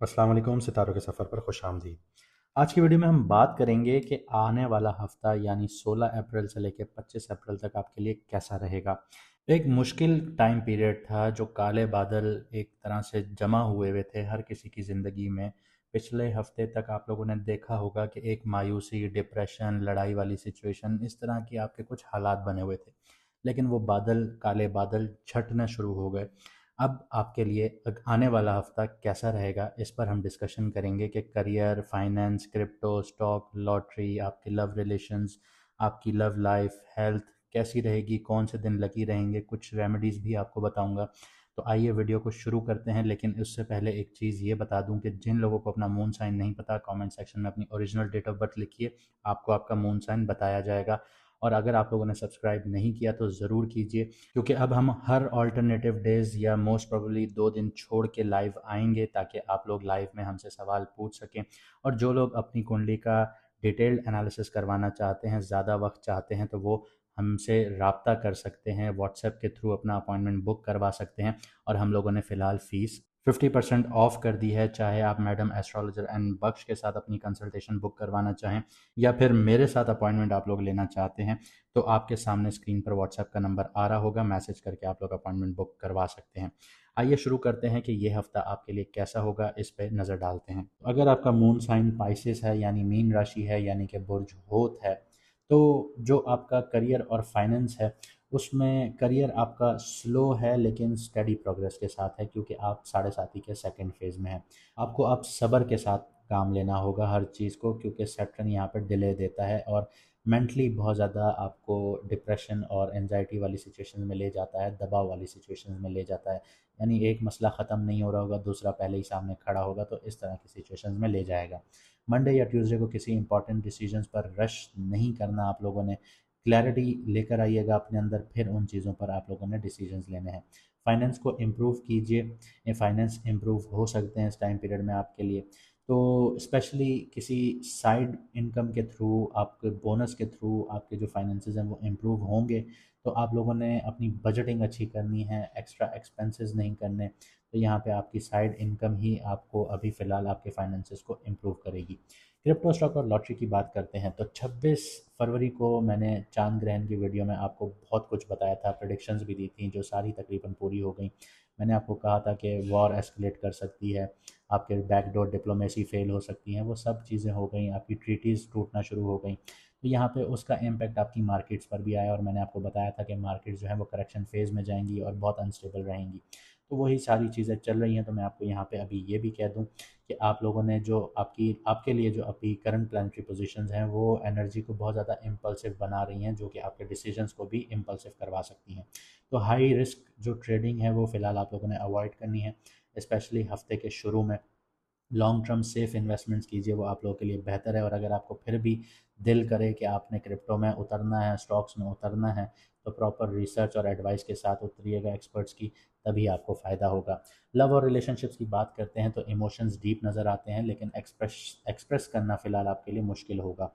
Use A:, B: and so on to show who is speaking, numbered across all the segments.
A: अस्सलाम वालेकुम। सितारों के सफ़र पर खुश आमदीद। आज की वीडियो में हम बात करेंगे कि आने वाला हफ्ता यानी 16 अप्रैल से लेकर 25 अप्रैल तक आपके लिए कैसा रहेगा। एक मुश्किल टाइम पीरियड था, जो काले बादल एक तरह से जमा हुए हुए थे हर किसी की ज़िंदगी में। पिछले हफ्ते तक आप लोगों ने देखा होगा कि एक मायूसी, डिप्रेशन, लड़ाई वाली सिचुएशन, इस तरह की आपके कुछ हालात बने हुए थे। लेकिन वो बादल, काले बादल छटना शुरू हो गए। अब आपके लिए आने वाला हफ्ता कैसा रहेगा, इस पर हम डिस्कशन करेंगे कि career, finance, crypto, stock, lottery, आपके लव रिलेशंस, आपकी लव लाइफ, हेल्थ कैसी रहेगी, कौन से दिन लकी रहेंगे, कुछ रेमेडीज़ भी आपको बताऊंगा। तो आइए वीडियो को शुरू करते हैं। लेकिन उससे पहले एक चीज़ ये बता दूं कि जिन लोगों को अपना मून साइन नहीं पता, कमेंट सेक्शन में अपनी ओरिजिनल डेट ऑफ बर्थ लिखिए, आपको आपका मून साइन बताया जाएगा। और अगर आप लोगों ने सब्सक्राइब नहीं किया तो ज़रूर कीजिए, क्योंकि अब हम हर ऑल्टरनेटिव डेज़ या मोस्ट प्रोबेबली 2 दिन छोड़ के लाइव आएंगे, ताकि आप लोग लाइव में हमसे सवाल पूछ सकें। और जो लोग अपनी कुंडली का डिटेल्ड एनालिसिस करवाना चाहते हैं, ज़्यादा वक्त चाहते हैं, तो वो हमसे रब्ता कर सकते हैं, व्हाट्सएप के थ्रू अपना अपॉइंटमेंट बुक करवा सकते हैं। और हम लोगों ने फ़िलहाल फ़ीस 50% ऑफ कर दी है। चाहे आप मैडम एस्ट्रोलॉजर एंड बख्श के साथ अपनी कंसल्टेशन बुक करवाना चाहें, या फिर मेरे साथ अपॉइंटमेंट आप लोग लेना चाहते हैं, तो आपके सामने स्क्रीन पर व्हाट्सएप का नंबर आ रहा होगा, मैसेज करके आप लोग अपॉइंटमेंट बुक करवा सकते हैं। आइए शुरू करते हैं कि ये हफ्ता आपके लिए कैसा होगा, इस पे नज़र डालते हैं। अगर आपका मून साइन पाइसेस है यानी मीन राशि है, यानी कि बुर्ज होत है, तो जो आपका करियर और फाइनेंस है, उसमें करियर आपका स्लो है लेकिन स्टेडी प्रोग्रेस के साथ है, क्योंकि आप साढ़े साथी के सेकंड फेज़ में हैं। आपको अब सब्र के साथ काम लेना होगा हर चीज़ को, क्योंकि सैटर्न यहाँ पर डिले देता है और मेंटली बहुत ज़्यादा आपको डिप्रेशन और एंजाइटी वाली सिचुएशन में ले जाता है, दबाव वाली सिचुएशन में ले जाता है। यानी एक मसला ख़त्म नहीं हो रहा होगा, दूसरा पहले ही सामने खड़ा होगा, तो इस तरह की सिचुएशन में ले जाएगा। मंडे या ट्यूसडे को किसी इंपॉर्टेंट डिसीजंस पर रश नहीं करना आप लोगों ने। क्लैरिटी लेकर आइएगा अपने अंदर, फिर उन चीज़ों पर आप लोगों ने डिसीजंस लेने हैं। फाइनेंस को इम्प्रूव कीजिए। ये फाइनेंस इम्प्रूव हो सकते हैं इस टाइम पीरियड में आपके लिए। तो स्पेशली किसी साइड इनकम के थ्रू, आपके बोनस के थ्रू आपके जो फाइनेंसेस हैं वो इम्प्रूव होंगे। तो आप लोगों ने अपनी बजटिंग अच्छी करनी है, एक्स्ट्रा एक्सपेंसेस नहीं करने। तो यहाँ पे आपकी साइड इनकम ही आपको अभी फ़िलहाल आपके फाइनेंसेस को इम्प्रूव करेगी। क्रिप्टो, स्टॉक और लॉटरी की बात करते हैं, तो 26 फरवरी को मैंने चांद ग्रहण की वीडियो में आपको बहुत कुछ बताया था, प्रेडिक्शंस भी दी थी, जो सारी तकरीबन पूरी हो गई। मैंने आपको कहा था कि वॉर एस्केलेट कर सकती है, आपके बैकडोर डिप्लोमेसी फेल हो सकती हैं, वो सब चीज़ें हो गई, आपकी ट्रीटीज़ टूटना शुरू हो गई। तो यहाँ पे उसका इम्पैक्ट आपकी मार्केट्स पर भी आया, और मैंने आपको बताया था कि मार्केट्स जो है वो करेक्शन फेज़ में जाएंगी और बहुत अनस्टेबल रहेंगी। तो वही सारी चीज़ें चल रही हैं। तो मैं आपको यहाँ पे अभी ये भी कह दूँ कि आप लोगों ने जो आपकी आपके लिए जो अभी करंट प्लानिटरी पोजीशंस हैं, वो एनर्जी को बहुत ज़्यादा इम्पल्सिव बना रही हैं, जो कि आपके डिसीजंस को भी इम्पल्सिव करवा सकती हैं। तो हाई रिस्क जो ट्रेडिंग है वो फ़िलहाल आप लोगों ने अवॉइड करनी है, स्पेशली हफ्ते के शुरू में। लॉन्ग टर्म सेफ इन्वेस्टमेंट्स कीजिए, वो आप लोगों के लिए बेहतर है। और अगर आपको फिर भी दिल करे कि आपने क्रिप्टो में उतरना है, स्टॉक्स में उतरना है, तो प्रॉपर रिसर्च और एडवाइस के साथ उतरिएगा एक्सपर्ट्स की, तभी आपको फ़ायदा होगा। लव और रिलेशनशिप्स की बात करते हैं तो इमोशंस डीप नज़र आते हैं, लेकिन एक्सप्रेस एक्सप्रेस करना फ़िलहाल आपके लिए मुश्किल होगा।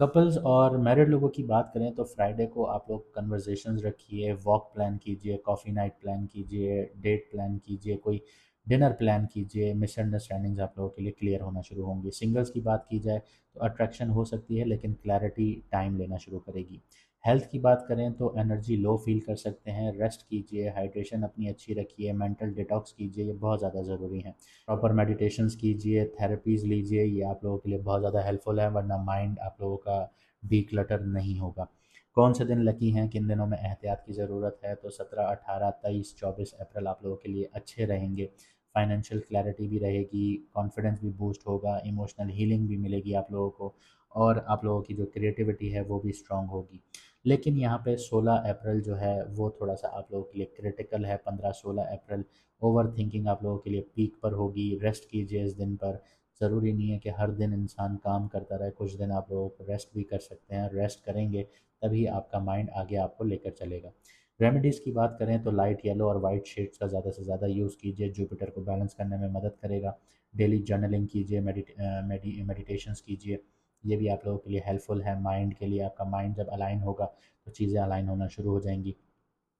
A: कपल्स और मैरिड लोगों की बात करें तो फ्राइडे को आप लोग कन्वर्जेशंस रखिए, वॉक प्लान कीजिए, कॉफ़ी नाइट प्लान कीजिए, डेट प्लान कीजिए, कोई डिनर प्लान कीजिए। मिसअंडरस्टैंडिंग्स आप लोगों के लिए क्लियर होना शुरू होंगी। सिंगल्स की बात की जाए तो अट्रैक्शन हो सकती है, लेकिन क्लैरिटी टाइम लेना शुरू करेगी। हेल्थ की बात करें तो एनर्जी लो फील कर सकते हैं, रेस्ट कीजिए, हाइड्रेशन अपनी अच्छी रखिए, मेंटल डिटॉक्स कीजिए, ये बहुत ज़्यादा ज़रूरी है। प्रॉपर मेडिटेशंस कीजिए, थेरेपीज़ लीजिए, ये आप लोगों के लिए बहुत ज़्यादा हेल्पफुल है, वरना माइंड आप लोगों का डीक्लटर नहीं होगा। कौन से दिन लकी हैं, किन दिनों में एहतियात की ज़रूरत है, तो 17, 18, 23, 24 अप्रैल आप लोगों के लिए अच्छे रहेंगे। फाइनेंशियल क्लैरिटी भी रहेगी, कॉन्फिडेंस भी बूस्ट होगा, इमोशनल हीलिंग भी मिलेगी आप लोगों को, और आप लोगों की जो क्रिएटिविटी है वो भी स्ट्रांग होगी। लेकिन यहाँ पे 16 अप्रैल जो है वो थोड़ा सा आप लोगों के लिए क्रिटिकल है। 15-16 अप्रैल ओवर थिंकिंग आप लोगों के लिए पीक पर होगी। रेस्ट कीजिए इस दिन पर। ज़रूरी नहीं है कि हर दिन इंसान काम करता रहे, कुछ दिन आप लोगों को रेस्ट भी कर सकते हैं। रेस्ट करेंगे तभी आपका माइंड आगे आपको लेकर चलेगा। रेमेडीज़ की बात करें तो लाइट येलो और वाइट शेड्स का ज़्यादा से ज़्यादा यूज़ कीजिए, जुपिटर को बैलेंस करने में मदद करेगा। डेली जर्नलिंग कीजिए, मेडिटेशंस कीजिए, ये भी आप लोगों के लिए हेल्पफुल है। माइंड के लिए, आपका माइंड जब अलाइन होगा तो चीज़ें अलाइन होना शुरू हो जाएंगी।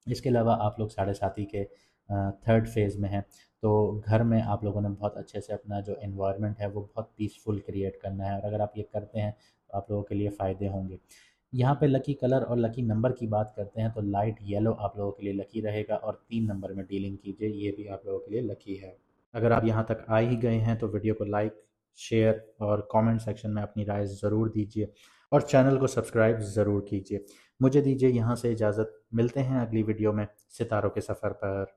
A: इसके अलावा आप लोग साढ़े साथी के थर्ड फेज़ में हैं, तो घर में आप लोगों ने बहुत अच्छे से अपना जो एनवायरनमेंट है वो बहुत पीसफुल क्रिएट करना है, और अगर आप ये करते हैं तो आप लोगों के लिए फ़ायदे होंगे। यहाँ पे लकी कलर और लकी नंबर की बात करते हैं तो लाइट येलो आप लोगों के लिए लकी रहेगा, और 3 नंबर में डीलिंग कीजिए, ये भी आप लोगों के लिए लकी है। अगर आप यहाँ तक आ ही गए हैं तो वीडियो को लाइक, शेयर और कमेंट सेक्शन में अपनी राय ज़रूर दीजिए, और चैनल को सब्सक्राइब ज़रूर कीजिए। मुझे दीजिए यहाँ से इजाज़त, मिलते हैं अगली वीडियो में सितारों के सफ़र पर।